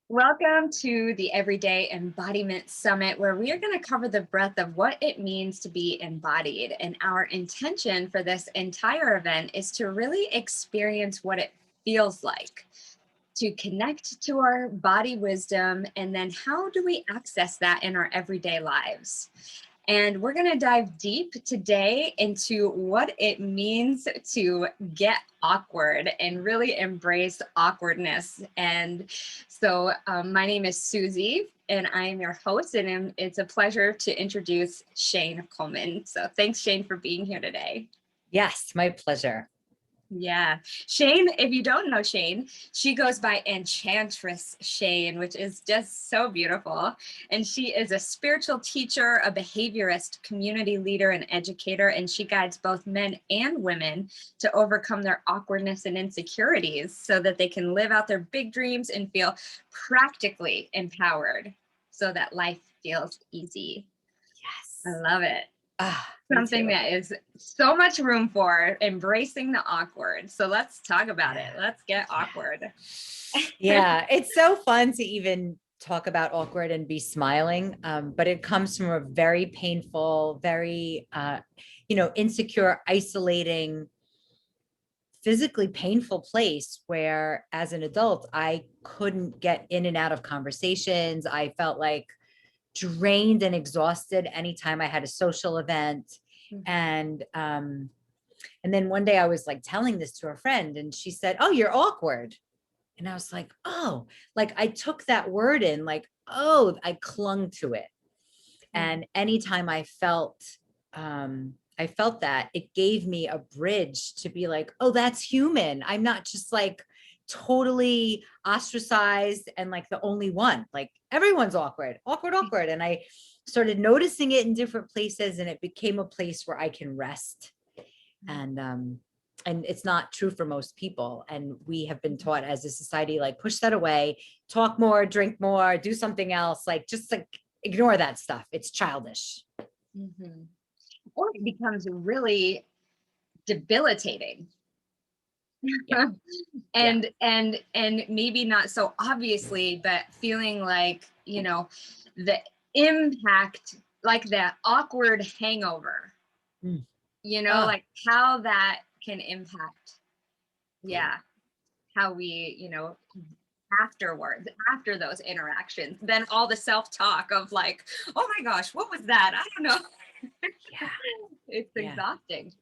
Welcome to the Everyday Embodiment Summit, where we are going to cover the breadth of what it means to be embodied. And our intention for this entire event is to really experience what it feels like to connect to our body wisdom, and then how do we access that in our everyday lives. And we're going to dive deep today into what it means to get awkward and really embrace awkwardness. And so my name is Suzy, and I am your host, and it's a pleasure to introduce Shane Coleman. So thanks, Shane, for being here today. Yes, my pleasure. Yeah. Shane, if you don't know Shane, she goes by Enchantress Shane, which is just so beautiful. And she is a spiritual teacher, a behaviorist, community leader, and educator. And she guides both men and women to overcome their awkwardness and insecurities so that they can live out their big dreams and feel practically empowered so that life feels easy. Yes. I love it. Me Something too. that is so much room for embracing the awkward. So let's talk about it. Let's get awkward. Yeah, it's so fun to even talk about awkward and be smiling, but it comes from a very painful, very, insecure, isolating, physically painful place where as an adult, I couldn't get in and out of conversations. I felt like drained and exhausted anytime I had a social event. And and then one day I was like telling this to a friend and she said, "Oh, you're awkward." And I was like, "Oh," like I took that word in, like, oh, I clung to it. And anytime I felt that, it gave me a bridge to be like, oh, that's human. I'm not just like totally ostracized and like the only one. Like everyone's awkward, awkward, awkward. And I started noticing it in different places, and it became a place where I can rest. And it's not true for most people. And we have been taught as a society, like, push that away, talk more, drink more, do something else, like just like ignore that stuff. It's childish. Mm-hmm. Or it becomes really debilitating. Yeah. Yeah. And maybe not so obviously, but feeling like, the impact, like that awkward hangover, Mm. Oh, like how that can impact, yeah, how we, afterwards, after those interactions, then all the self-talk of like, oh my gosh, what was that? I don't know. yeah. It's Yeah. exhausting.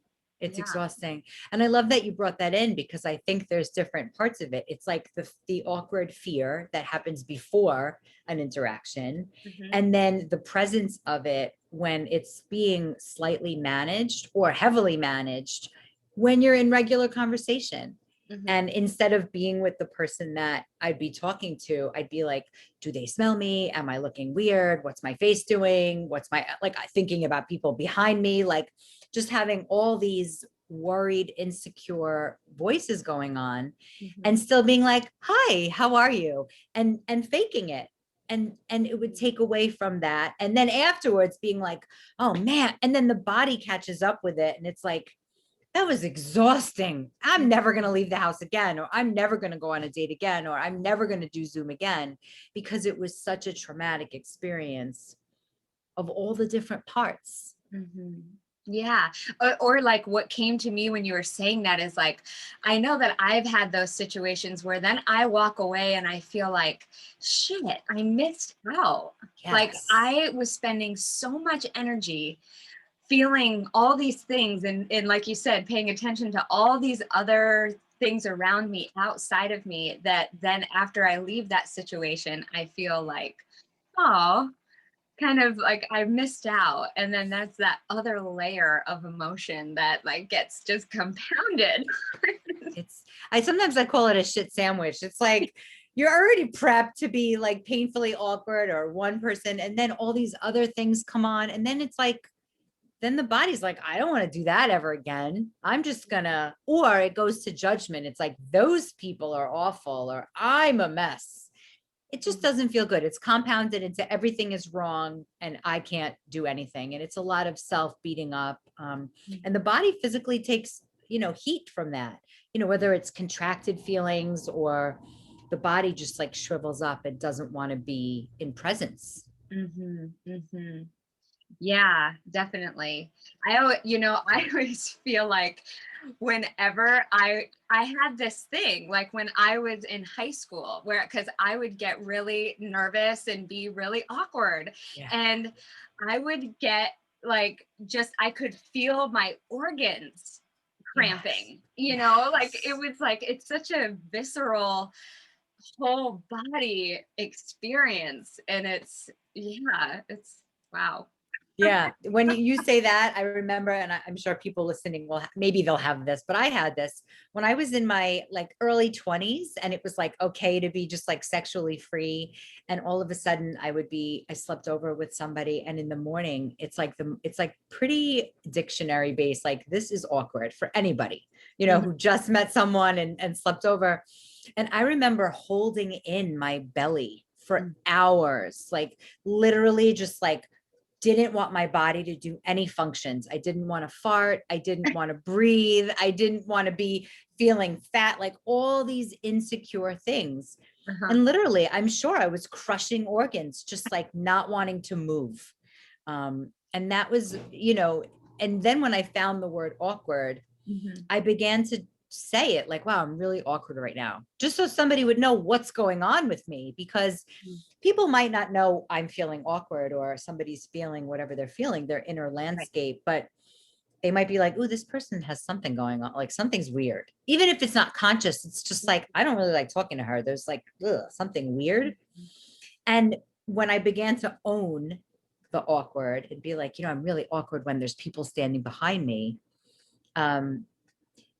It's Yeah. exhausting. And I love that you brought that in because I think there's different parts of it. It's like the awkward fear that happens before an interaction, Mm-hmm. and then the presence of it when it's being slightly managed or heavily managed when you're in regular conversation. Mm-hmm. And instead of being with the person that I'd be talking to, I'd be like, do they smell me? Am I looking weird? What's my face doing? What's my, like, thinking about people behind me? Like, just having all these worried, insecure voices going on, Mm-hmm. and still being like, hi, how are you? And faking it. And it would take away from that. And then afterwards being like, oh man. And then the body catches up with it. And it's like, that was exhausting. I'm never going to leave the house again, or I'm never going to go on a date again, or I'm never going to do Zoom again, because it was such a traumatic experience of all the different parts. Mm-hmm. Yeah. Or like what came to me when you were saying that is like, I know that I've had those situations where then I walk away and I feel like, shit, I missed out. Like Yes. I was spending so much energy feeling all these things, and like you said, paying attention to all these other things around me outside of me, that then after I leave that situation, I feel like, oh, kind of like I missed out. And then that's that other layer of emotion that like gets just compounded. I sometimes I call it a shit sandwich. It's like you're already prepped to be like painfully awkward or one person, and then all these other things come on, and then it's like, then the body's like, I don't want to do that ever again. I'm just gonna, or it goes to judgment. It's like, those people are awful, or I'm a mess. It just doesn't feel good. It's compounded into everything is wrong and I can't do anything. And it's a lot of self beating up. And the body physically takes, heat from that, whether it's contracted feelings or the body just like shrivels up and doesn't want to be in presence. Mm-hmm. Mm-hmm. Yeah, definitely. I always, I always feel like whenever I had this thing, like when I was in high school, where because I would get really nervous and be really awkward, Yeah. and I would get like just I could feel my organs Yes. cramping, like it Yes. was like it's such a visceral whole body experience, and it's wow. Yeah. When you say that, I remember, and I'm sure people listening will, maybe they'll have this, but I had this when I was in my like early 20s, and it was like, okay to be just like sexually free. And all of a sudden I slept over with somebody. And in the morning, it's like pretty dictionary based. Like this is awkward for anybody, Mhm. who just met someone and slept over. And I remember holding in my belly for hours, like literally just like didn't want my body to do any functions. I didn't want to fart. I didn't want to breathe. I didn't want to be feeling fat, like all these insecure things. Uh-huh. And literally, I'm sure I was crushing organs, just like not wanting to move. And that was, and then when I found the word awkward, Mhm. I began to say it like, wow, I'm really awkward right now, just so somebody would know what's going on with me, because Mm. people might not know I'm feeling awkward or somebody's feeling whatever they're feeling, their inner Right. landscape, but they might be like, oh, this person has something going on, like something's weird. Even if it's not conscious, it's just like, I don't really like talking to her. There's like something weird. Mhm. And when I began to own the awkward and be like, I'm really awkward when there's people standing behind me, um,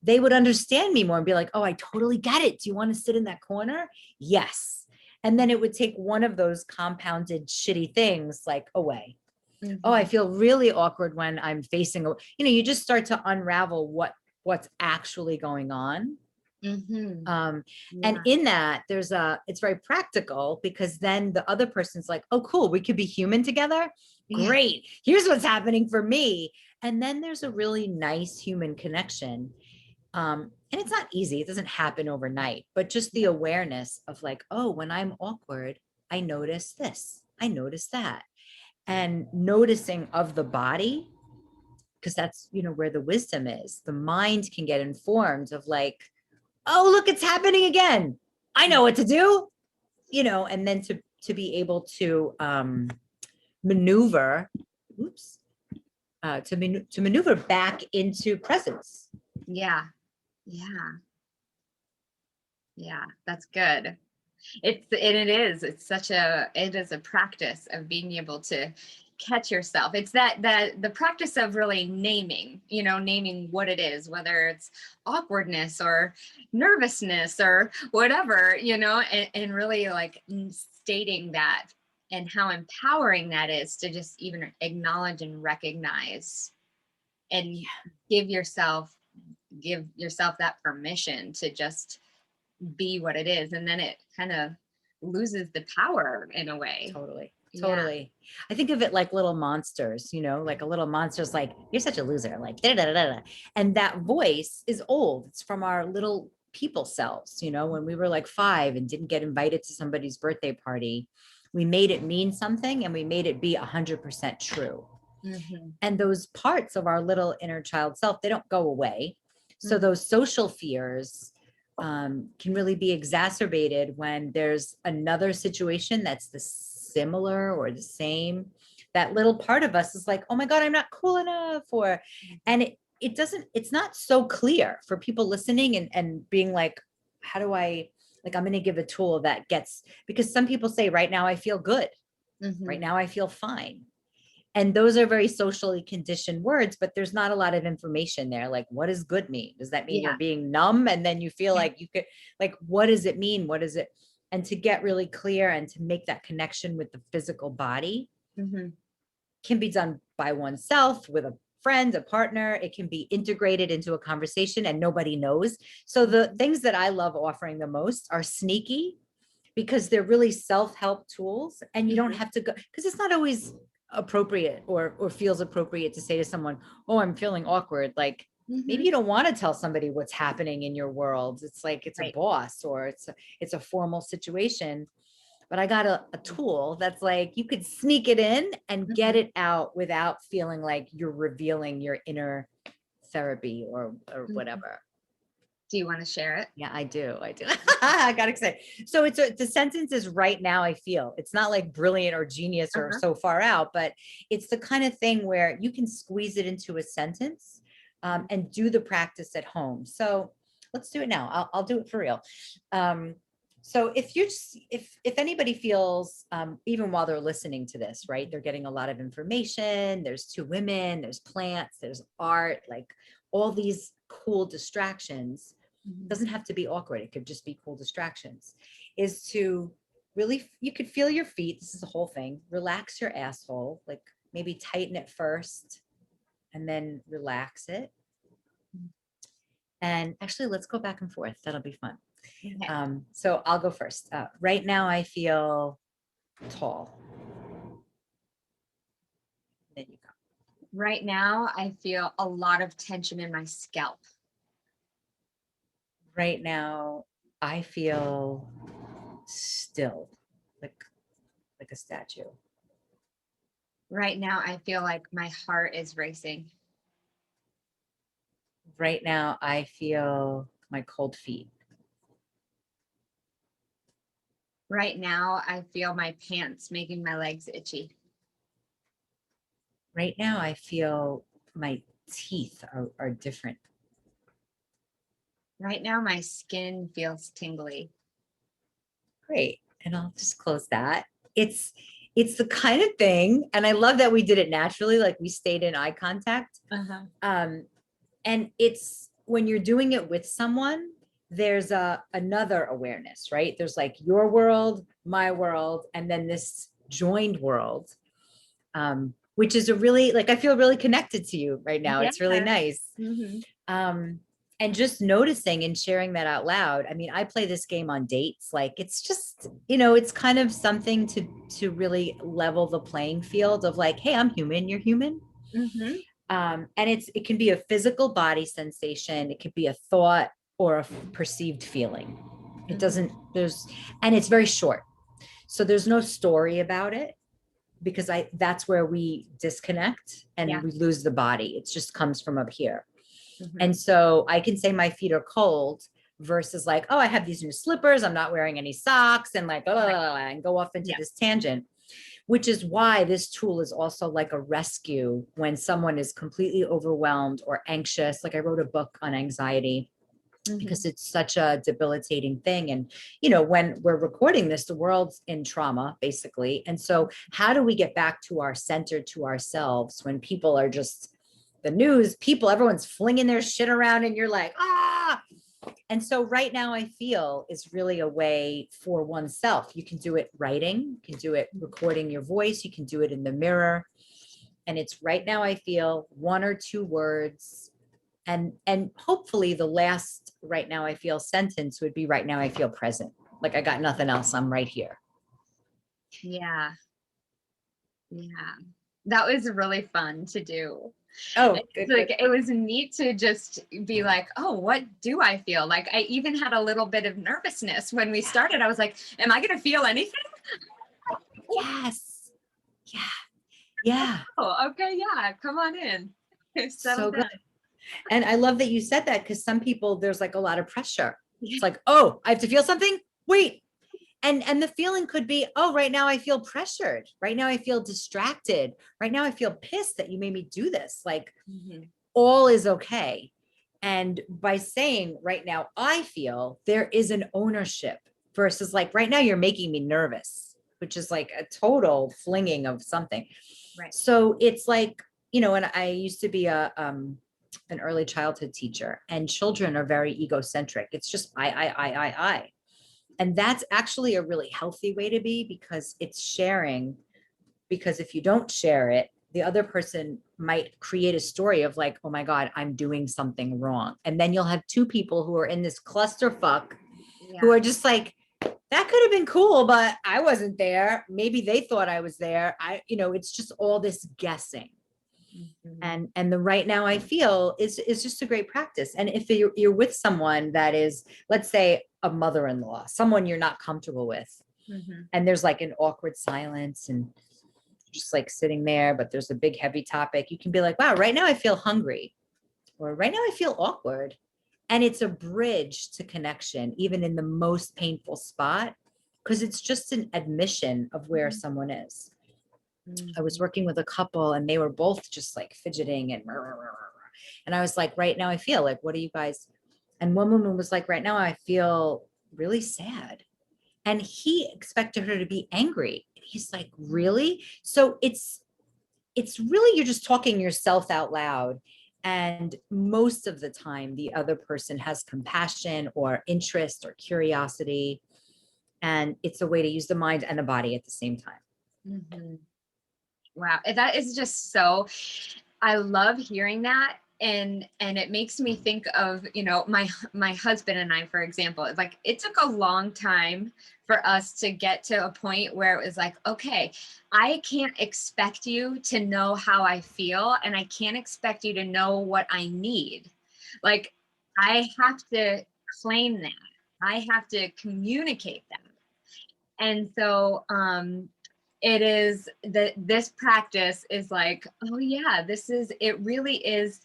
they would understand me more and be like, oh, I totally get it. Do you want to sit in that corner? Yes. And then it would take one of those compounded shitty things like away. Oh, I Mhm. feel really awkward when I'm facing, you just start to unravel what's actually going on. Mhm. Um, and Yeah. in that, it's very practical, because then the other person's like, oh, cool, we could be human together. Yeah. Great. Here's what's happening for me. And then there's a really nice human connection. And it's not easy, it doesn't happen overnight, but just the awareness of like, oh, when I'm awkward, I notice this, I notice that. And noticing of the body, because that's, where the wisdom is. The mind can get informed of like, oh, look, it's happening again. I know what to do, and then to be able to maneuver, oops, to maneuver back into presence. Yeah. Yeah. Yeah. That's good. It is a practice of being able to catch yourself. It's that the practice of really naming what it is, whether it's awkwardness or nervousness or whatever, and really like stating that, and how empowering that is to just even acknowledge and recognize, and give yourself that permission to just be what it is, and then it kind of loses the power in a way. Totally. Yeah. Totally. I think of it like little monsters, like a little monster's like, you're such a loser, like, da, da, da, da. And that voice is old. It's from our little people selves, when we were like 5 and didn't get invited to somebody's birthday party, we made it mean something and we made it be 100% true. Mm-hmm. And those parts of our little inner child self, they don't go away. So Mm-hmm. those social fears can really be exacerbated when there's another situation that's the similar or the same. That little part of us is like, oh my God, I'm not cool enough. And it's not so clear for people listening and being like, how do I, like, I'm going to give a tool that gets, because some people say, right now I feel good. Right Mm-hmm. now I feel fine. And those are very socially conditioned words, but there's not a lot of information there. Like, what does good mean? Does that mean you're Yeah. being numb and then you feel Yeah. like you could, like, what does it mean? What is it? And to get really clear and to make that connection with the physical body Mm-hmm. can be done by oneself, with a friend, a partner. It can be integrated into a conversation and nobody knows. So the things that I love offering the most are sneaky, because they're really self-help tools, and you don't Mm-hmm. have to go, because it's not always appropriate or feels appropriate to say to someone, oh, I'm feeling awkward. Like, Maybe Mhm. you don't want to tell somebody what's happening in your world. It's like it's a Right. boss or it's a formal situation. But I got a tool that's like you could sneak it in and get Mhm. it out without feeling like you're revealing your inner therapy or Mhm. whatever. Do you want to share it? Yeah, I do. I do. I got excited. So the sentence is right now I feel. It's not like brilliant or genius or Uh-huh. so far out, but it's the kind of thing where you can squeeze it into a sentence and do the practice at home. So let's do it now. I'll do it for real. Um, so if you're just, if anybody feels even while they're listening to this, right, they're getting a lot of information. There's two women, there's plants, there's art, like all these cool distractions Mhm. doesn't have to be awkward. It could just be cool distractions, is to really, you could feel your feet. This is the whole thing. Relax your asshole, like maybe tighten it first and then relax it. And actually, let's go back and forth. That'll be fun. Okay. So I'll go first. Right now, I feel tall. Then you go. Right now, I feel a lot of tension in my scalp. Right now, I feel still, like a statue. Right now, I feel like my heart is racing. Right now, I feel my cold feet. Right now, I feel my pants making my legs itchy. Right now, I feel my teeth are different. Right now, my skin feels tingly. Great. And I'll just close that. It's it's the kind of thing, and I love that we did it naturally, like we stayed in eye contact. Uh-huh. Um, and it's when you're doing it with someone, there's a another awareness, right? There's like your world, my world, and then this joined world. Which is a really like I feel really connected to you right now. Yeah. It's really nice. Hmm. Um, and just noticing and sharing that out loud. I mean, I play this game on dates. Like it's just, it's kind of something to really level the playing field of like, hey, I'm human, you're human. Hmm. And it can be a physical body sensation, it could be a thought or a perceived feeling. It Hmm. doesn't, and it's very short. So there's no story about it because that's where we disconnect and Yeah. we lose the body. It just comes from up here. Hmm. And so I can say my feet are cold versus like, oh, I have these new slippers. I'm not wearing any socks and like, Right. and go off into Yeah. this tangent, which is why this tool is also like a rescue when someone is completely overwhelmed or anxious. Like I wrote a book on anxiety Hmm. because it's such a debilitating thing. And, when we're recording this, the world's in trauma, basically. And so, how do we get back to our center, to ourselves when people are just the news, people, everyone's flinging their shit around, and you're like, ah. And so, right now, I feel is really a way for oneself. You can do it writing, you can do it recording your voice, you can do it in the mirror. And it's right now, I feel one or two words and hopefully the last right now I feel sentence would be right now I feel present, like I got nothing else, I'm right here. Yeah. Yeah. That was really fun to do. Oh, It's good, like good. it was neat to just be like, oh, what do I feel? Like I even had a little bit of nervousness when we started. I was like, am I gonna feel anything? Yes, yeah, yeah, Oh, okay, yeah, come on in. Settle so good. down. And I love that you said that because some people there's like a lot of pressure. It's like, oh, I have to feel something, wait. And the feeling could be, oh, right now I feel pressured, right now I feel distracted, right now I feel pissed that you made me do this, like Mhm. all is okay. And by saying right now, I feel there is an ownership versus like right now, you're making me nervous, which is like a total flinging of something. Right. So it's like, and I used to be an early childhood teacher, and children are very egocentric. It's just I. And that's actually a really healthy way to be because it's sharing. Because if you don't share it, the other person might create a story of like, oh my God, I'm doing something wrong. And then you'll have two people who are in this clusterfuck who Yeah. are just like, that could have been cool, but I wasn't there. Maybe they thought I was there. It's just all this guessing. Mhm. And the right now I feel is just a great practice. And if you're with someone that is, let's say, a mother-in-law, someone you're not comfortable with, Mhm. and there's like an awkward silence and just like sitting there, but there's a big heavy topic, you can be like, wow, right now I feel hungry, or right now I feel awkward. And it's a bridge to connection, even in the most painful spot, because it's just an admission of where someone is. I was Mhm. working with a couple and they were both just like fidgeting and I was like, right now I feel like, what are you guys? And one woman was like, right now I feel really sad. And he expected her to be angry. And he's like, really? So it's really, you're just talking yourself out loud. And most of the time, the other person has compassion or interest or curiosity. And it's a way to use the mind and the body at the same time. Mhm. Wow, that is just so, I love hearing that. And it makes me think of, my husband and I, for example. It's like it took a long time for us to get to a point where it was like, okay, I can't expect you to know how I feel, and I can't expect you to know what I need. Like, I have to claim that. I have to communicate that. And so it is that this practice is like, oh yeah, it really is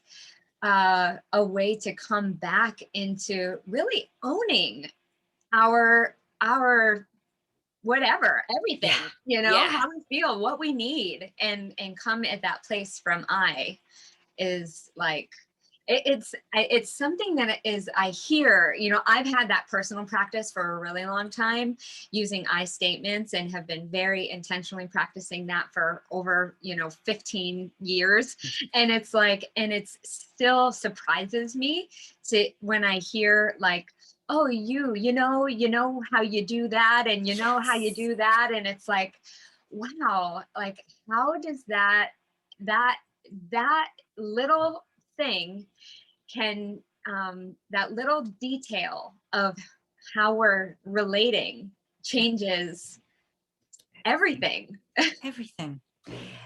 a way to come back into really owning our whatever, Yeah. everything, Yeah. how we feel, what we need, and come at that place from I is like, it's something that is, I hear, I've had that personal practice for a really long time, using I statements, and have been very intentionally practicing that for over 15 years. And it's like, and it's still surprises me to when I hear like, oh, you know how you do that, and you know how you Yes. do that. And it's like, wow, like, how does that that little thing can, that little detail of how we're relating Yeah. changes Everything. everything. Everything.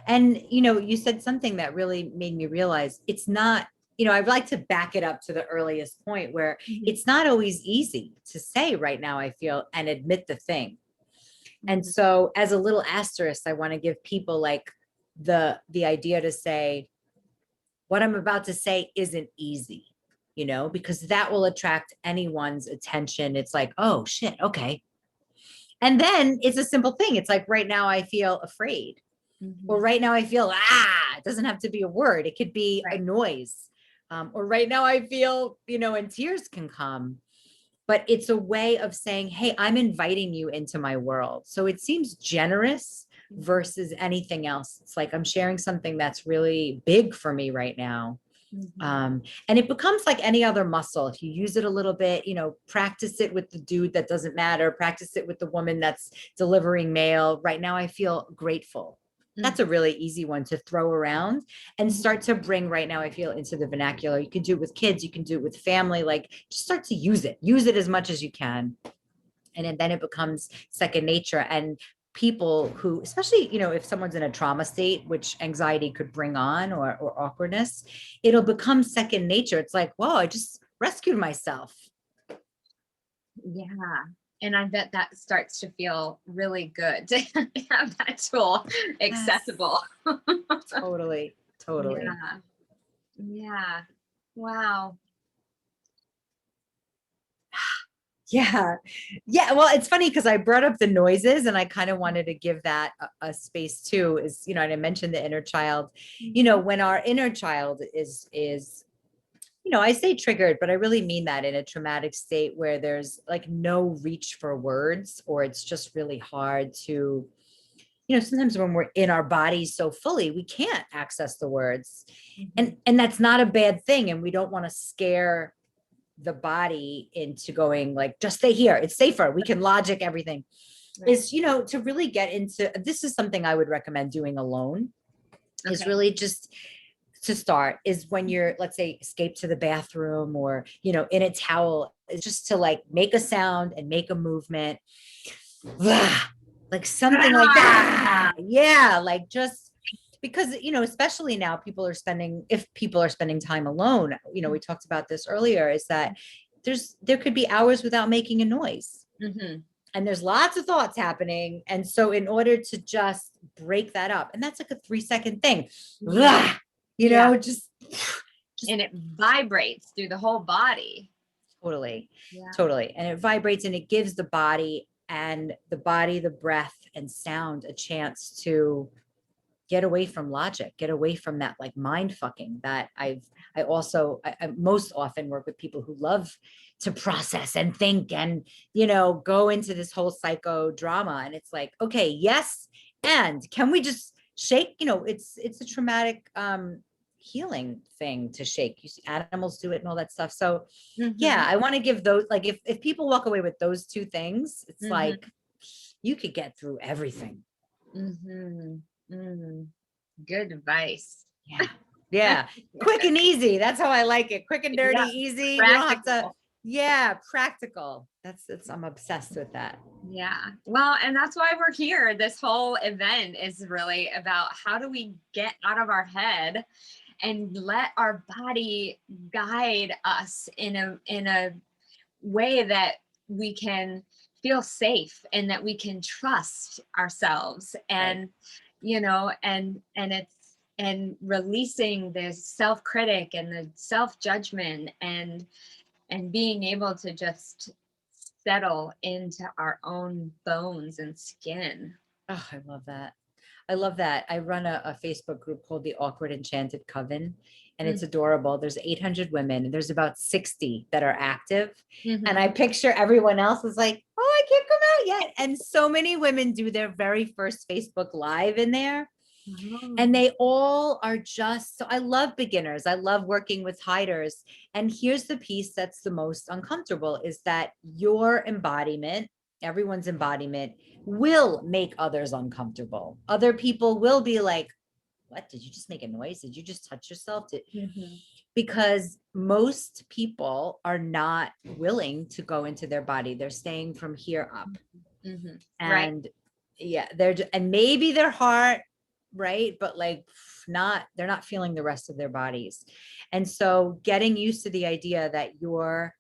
And, you said something that really made me realize it's not, I'd like to back it up to the earliest point where Mhm. it's not always easy to say right now I feel and admit the thing. And Mhm. so as a little asterisk, I want to give people like the idea to say, what I'm about to say isn't easy, because that will attract anyone's attention. It's like, oh shit, okay. And then it's a simple thing. It's like, right now I feel afraid. Or Mhm. right now I feel, it doesn't have to be a word. It could be a Right. noise. Or right now I feel, and tears can come. But it's a way of saying, hey, I'm inviting you into my world. So it seems generous Mhm. versus anything else. It's like I'm sharing something that's really big for me right now. Mhm. Um, and it becomes like any other muscle. If you use it a little bit, practice it with the dude that doesn't matter, practice it with the woman that's delivering mail. Right now, I feel grateful. That's a Mhm. really easy one to throw around and start to bring right now, I feel, into the vernacular. You can do it with kids, you can do it with family, like just start to use it as much as you can. And then it becomes second nature. And people who, especially, if someone's in a trauma state, which anxiety could bring on, or awkwardness, it'll become second nature. It's like, whoa, I just rescued myself. Yeah. And I bet that starts to feel really good to have that tool Yes, accessible. totally, totally. Yeah. Yeah. Wow. Yeah. Yeah. Well, it's funny because I brought up the noises and I kind of wanted to give that a space too, is, and I mentioned the inner child, Mhm. when our inner child is I say triggered, but I really mean that in a traumatic state where there's like no reach for words, or it's just really hard to, sometimes when we're in our bodies so fully, we can't access the words. Mhm. And that's not a bad thing. And we don't want to scare the body into going like, just stay here. It's safer. We can logic everything. Right. Is, to really get into, this is something I would recommend doing alone, is Okay. really just to start, is when you're, let's say, escape to the bathroom, or in a towel, is just to like make a sound and make a movement. Like something like Ah! that. Yeah, like just because, especially now if people are spending time alone, we talked about this earlier, is that there could be hours without making a noise. Mm-hmm. And there's lots of thoughts happening. And so in order to just break that up, and that's like a 3-second thing, just and it vibrates through the whole body. Totally. Yeah. Totally. And it vibrates and it gives the body, the breath and sound a chance to get away from logic, get away from that like mind fucking that I most often work with people who love to process and think and, go into this whole psychodrama. And it's like, okay, yes. And can we just shake, it's a traumatic, healing thing to shake. You see animals do it and all that stuff. So yeah, I want to give those, like, if people walk away with those two things, it's like, you could get through everything. Good advice. Yeah. Yeah. Quick and easy. That's how I like it. Quick and dirty, easy. Practical. You don't have to. Yeah. Practical. I'm obsessed with that. Yeah. Well, and that's why we're here. This whole event is really about how do we get out of our head and let our body guide us in a way that we can feel safe and that we can trust ourselves. And and releasing the self-critic and the self-judgment and being able to just settle into our own bones and skin. Oh, I love that. I love that. I run a Facebook group called the Awkward Enchanted Coven, and it's adorable. There's 800 women, and there's about 60 that are active. And I picture everyone else is like, oh, I can't come out yet. And so many women do their very first Facebook Live in there. And they all are just, so I love beginners. I love working with hiders. And here's the piece that's the most uncomfortable is that your embodiment, everyone's embodiment, will make others uncomfortable. Other people will be like, what? Did you just make a noise? Did you just touch yourself? Because most people are not willing to go into their body. They're staying from here up. And yeah, and maybe their heart, right? But like they're not feeling the rest of their bodies. And so getting used to the idea that you're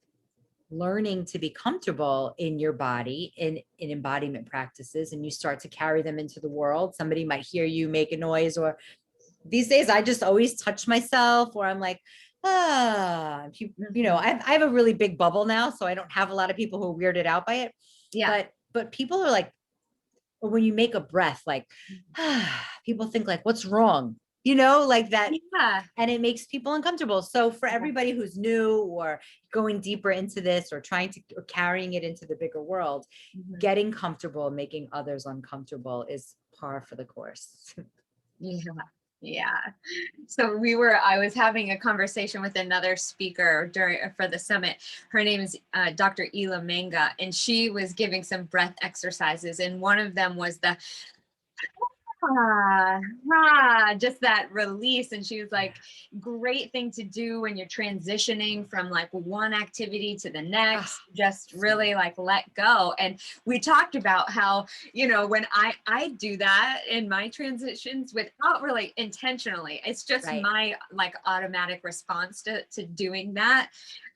learning to be comfortable in your body in embodiment practices, and you start to carry them into the world. Somebody might hear you make a noise, or these days I just always touch myself, or I'm like, I have a really big bubble now, so I don't have a lot of people who are weirded out by it. Yeah. But people are like, or when you make a breath, like, people think like, what's wrong? Like that. Yeah. And it makes people uncomfortable. So for everybody who's new or going deeper into this or or carrying it into the bigger world, getting comfortable, making others uncomfortable is par for the course. Yeah. So I was having a conversation with another speaker for the summit. Her name is Dr. Ela Manga, and she was giving some breath exercises. And one of them was the just that release. And she was like, great thing to do when you're transitioning from like one activity to the next, just really like let go. And we talked about how, when I do that in my transitions without really intentionally, it's just my like automatic response to doing that.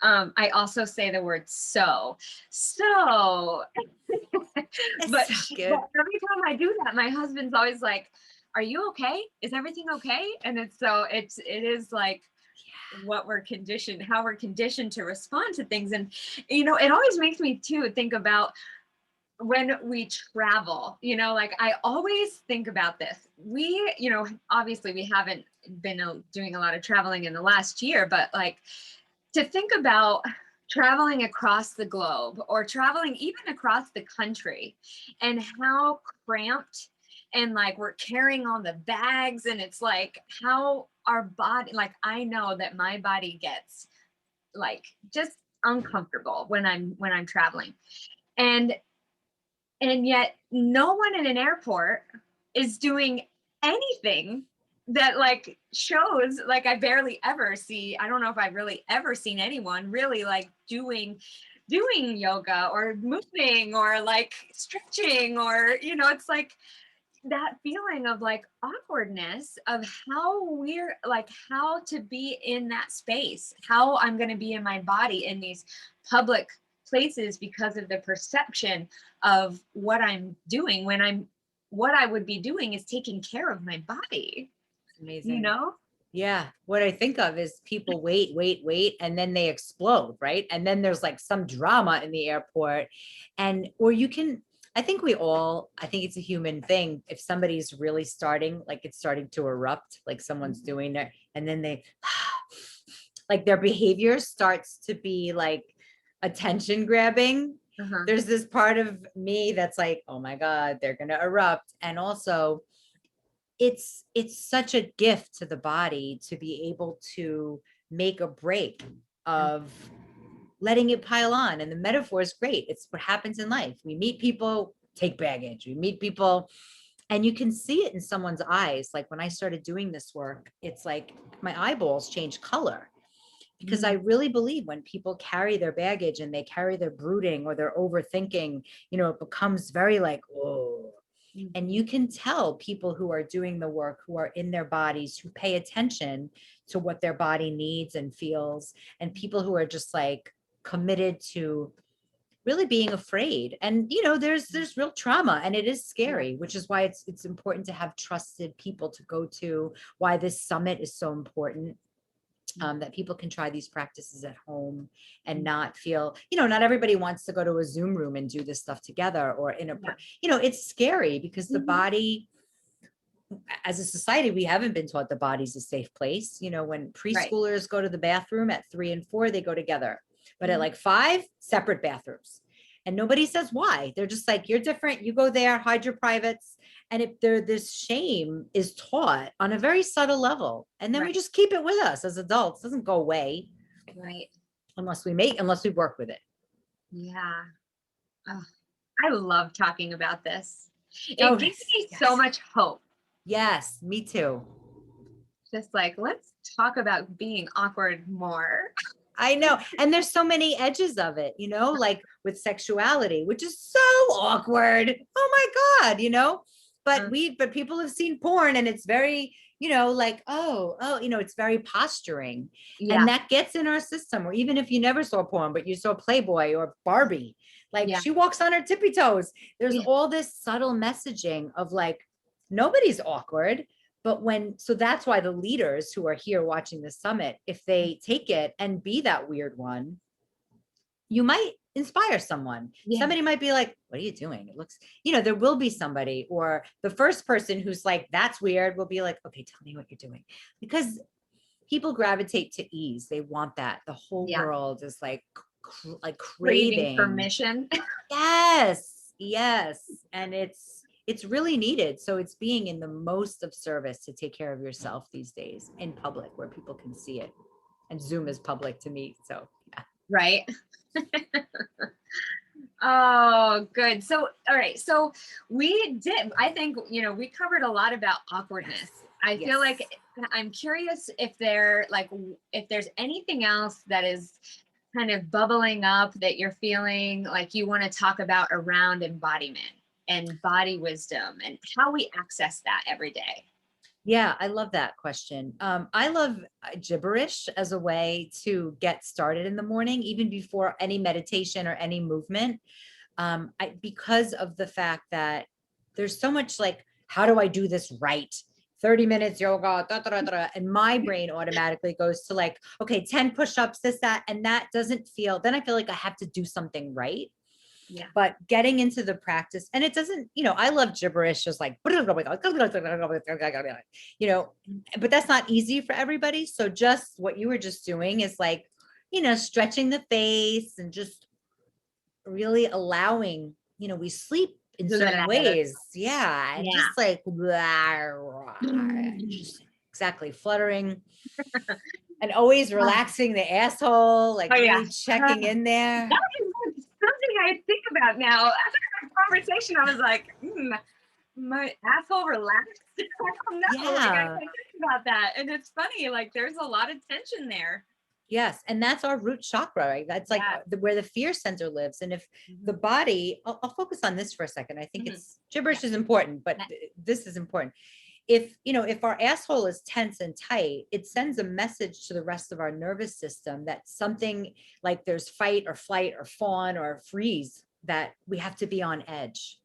I also say the word so. But every time I do that, my husband's always like, are you okay? Is everything okay? And it is like what we're conditioned, how we're conditioned to respond to things. And, it always makes me too think about when we travel, like I always think about this. We, obviously we haven't been doing a lot of traveling in the last year, but like to think about traveling across the globe or traveling even across the country and how cramped and like we're carrying on the bags, and it's like how our body, like I know that my body gets like just uncomfortable when I'm traveling, and yet no one in an airport is doing anything that like shows, like I barely ever see, I don't know if I've really ever seen anyone really like doing yoga or moving or like stretching or, it's like, that feeling of like awkwardness of how we're like how to be in that space, how I'm going to be in my body in these public places because of the perception of what I'm doing when what I would be doing is taking care of my body, you Amazing. know? Yeah. What I think of is people wait, wait, wait, and then they explode, right? And then there's like some drama in the airport. And, or you can, I think it's a human thing. If somebody's really starting, like it's starting to erupt, like someone's doing it, and then they, like their behavior starts to be like attention grabbing. Uh-huh. There's this part of me that's like, oh my God, they're going to erupt. And also, it's such a gift to the body to be able to make a break of letting it pile on. And the metaphor is great. It's what happens in life. We meet people, take baggage. We meet people, and you can see it in someone's eyes. Like when I started doing this work, it's like my eyeballs change color, because I Mm, really believe when people carry their baggage and they carry their brooding or their overthinking, it becomes very like, oh. And mhm. you can tell people who are doing the work, who are in their bodies, who pay attention to what their body needs and feels, and people who are just like committed to really being afraid. And there's real trauma, and it is Yeah. scary, which is why it's important to have trusted people to go to, why this summit is so important, that people can try these practices at home and Mm, not feel, not everybody wants to go to a Zoom room and do this stuff together, or yeah. it's scary because the Mhm. body, as a society, we haven't been taught the body's a safe place. When Right. preschoolers go to the bathroom at 3 and 4, they go together, but at Mhm. like 5, separate bathrooms. And nobody says why. They're just like, you're different. You go there, hide your privates. And if this shame is taught on a very subtle level, and then we Right. just keep it with us as adults, it doesn't go away Right. unless we work with it. Yeah. Oh, I love talking about this. It Oh, gives me so yes. much hope. Yes, me too. Just like, let's talk about being awkward more. I know. And there's so many edges of it, like with sexuality, which is so awkward. Oh my God. Uh, But people have seen porn, and it's very, like, oh, it's very posturing. And yeah. that gets in our system. Or even if you never saw porn, but you saw Playboy or Barbie, like Yeah. she walks on her tippy toes. There's Yeah. all this subtle messaging of like, nobody's awkward. But so that's why the leaders who are here watching the summit, if they take it and be that weird one, you might inspire someone. Yeah. Somebody might be like, what are you doing? It looks, there will be somebody, or the first person who's like, that's weird, will be like, okay, tell me what you're doing. Because people gravitate to ease. They want that. The whole Yeah. world is like, like Craving craving. permission. Yes, yes. And it's really needed. So it's being in the most of service to take care of yourself these days in public where people can see it. And Zoom is public to me. So yeah. Right. Oh, good. So, all right. So I think, we covered a lot about awkwardness. Yes. I feel Yes. like I'm curious if there's anything else that is kind of bubbling up that you're feeling like you want to talk about around embodiment and body wisdom and how we access that every day. Yeah, I love that question. I love gibberish as a way to get started in the morning, even before any meditation or any movement. Because of the fact that there's so much like, how do I do this right? 30 minutes yoga, da, da, da, da, and my brain automatically goes to like, okay, 10 push-ups, this, that, and that doesn't feel, then I feel like I have to do something right. Yeah. But getting into the practice, and it doesn't, I love gibberish, just like, but that's not easy for everybody. So just what you were just doing is like, stretching the face and just really allowing, we sleep in certain ways. Yeah. And Yeah. just like, just exactly fluttering and always relaxing the asshole, like Oh yeah. really checking in there. That is something I think about now. After the conversation, I was like, my asshole relaxed. I don't know. Like I Yeah. think about that. And it's funny, like there's a lot of tension there. Yes. And that's our root chakra, right? That's like Yeah. where the fear center lives. And if the body, I'll focus on this for a second. I think it's gibberish is important, but this is important. If our asshole is tense and tight, it sends a message to the rest of our nervous system that something like there's fight or flight or fawn or freeze, that we have to be on edge.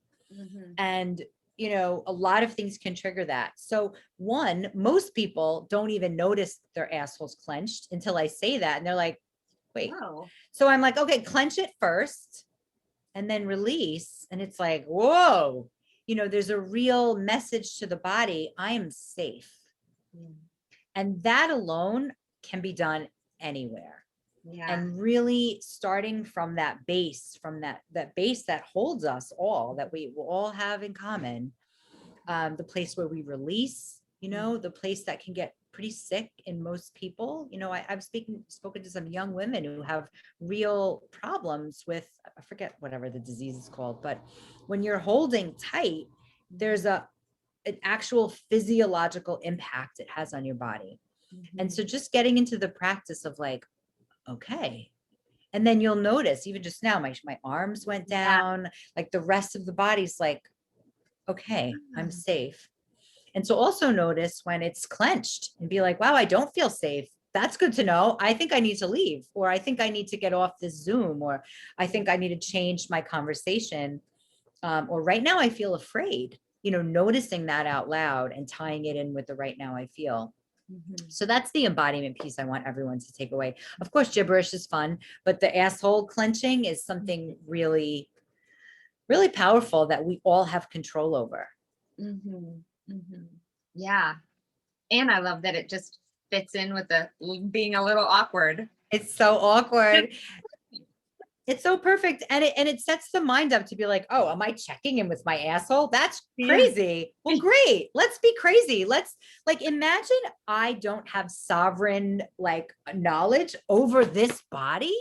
And a lot of things can trigger that. So one, most people don't even notice their assholes clenched until I say that. And they're like, wait. Oh. So I'm like, okay, clench it first and then release. And it's like, whoa, there's a real message to the body. I am safe. And that alone can be done anywhere. Yeah. And really starting from that base, that base that holds us all, that we will all have in common, the place where we release, the place that can get pretty sick in most people. I've spoken to some young women who have real problems with, I forget whatever the disease is called, but when you're holding tight, there's an actual physiological impact it has on your body. And so just getting into the practice of like, okay. And then you'll notice, even just now, my arms went down, like the rest of the body's like, okay, I'm safe. And so also notice when it's clenched and be like, wow, I don't feel safe. That's good to know. I think I need to leave, or I think I need to get off this Zoom, or I think I need to change my conversation. Or right now I feel afraid, noticing that out loud and tying it in with the right now I feel. So that's the embodiment piece I want everyone to take away. Of course, gibberish is fun, but the asshole clenching is something really, really powerful that we all have control over. Yeah. And I love that it just fits in with the being a little awkward. It's so awkward. It's so perfect. And it sets the mind up to be like, oh, am I checking in with my asshole? That's crazy. Well, great. Let's be crazy. Let's imagine I don't have sovereign knowledge over this body.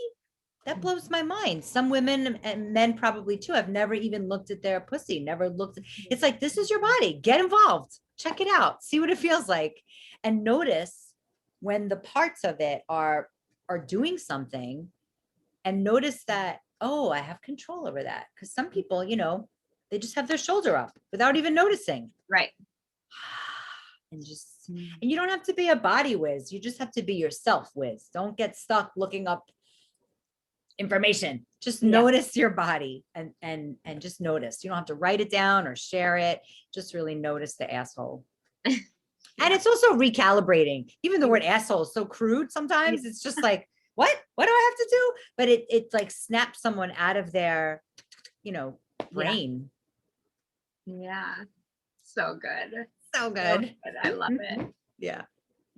That blows my mind. Some women and men probably too have never even looked at their pussy, never looked. It's like, this is your body. Get involved. Check it out. See what it feels like. And notice when the parts of it are doing something, and notice that, oh, I have control over that. Because some people, they just have their shoulder up without even noticing. Right. And you don't have to be a body whiz. You just have to be yourself whiz. Don't get stuck looking up information. Just notice your body and just notice. You don't have to write it down or share it. Just really notice the asshole. And it's also recalibrating. Even the word asshole is so crude sometimes. It's just like, what do I have to do? But it like snaps someone out of their, brain. Yeah. So good. So good. I love it. Yeah.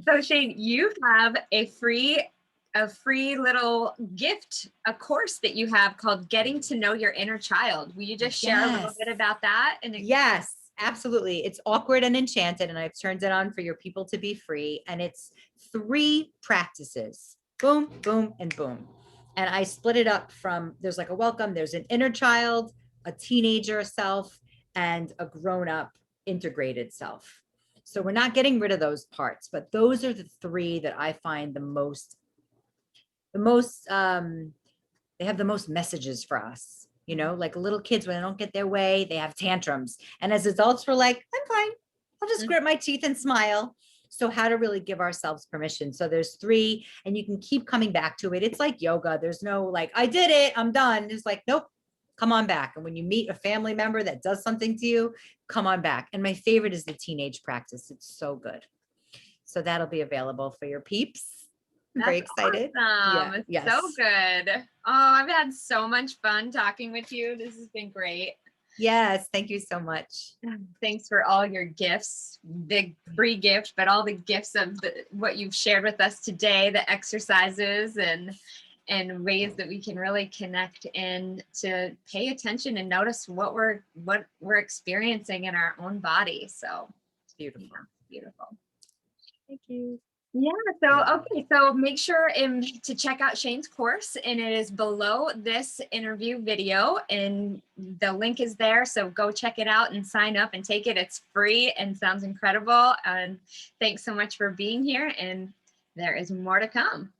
So Shane, you have a free little gift, a course that you have called Getting to Know Your Inner Child. Will you just share a little bit about that? Yes, absolutely. It's Awkward and Enchanted, and I've turned it on for your people to be free. And it's 3 practices. Boom, boom, and boom. And I split it up from, there's like a welcome, there's an inner child, a teenager self, and a grown-up integrated self. So we're not getting rid of those parts, but those are the 3 that I find the most, they have the most messages for us. Like little kids, when they don't get their way, they have tantrums. And as adults, we're like, I'm fine. I'll just grit my teeth and smile. So how to really give ourselves permission. So there's 3, and you can keep coming back to it. It's like yoga. There's no like, I did it, I'm done. It's like, nope, come on back. And when you meet a family member that does something to you, come on back. And my favorite is the teenage practice. It's so good. So that'll be available for your peeps. I'm very excited. Awesome. Yeah, yes. So good. Oh, I've had so much fun talking with you. This has been great. Yes, thank you so much. Thanks for all your gifts, big free gift, but all the gifts of what you've shared with us today, the exercises and ways that we can really connect in to pay attention and notice what we're experiencing in our own body. So it's beautiful. Yeah, beautiful. Thank you. Yeah, so make sure to check out Shane's course, and it is below this interview video, and the link is there. So go check it out and sign up and take it. It's free and sounds incredible. And thanks so much for being here, and there is more to come.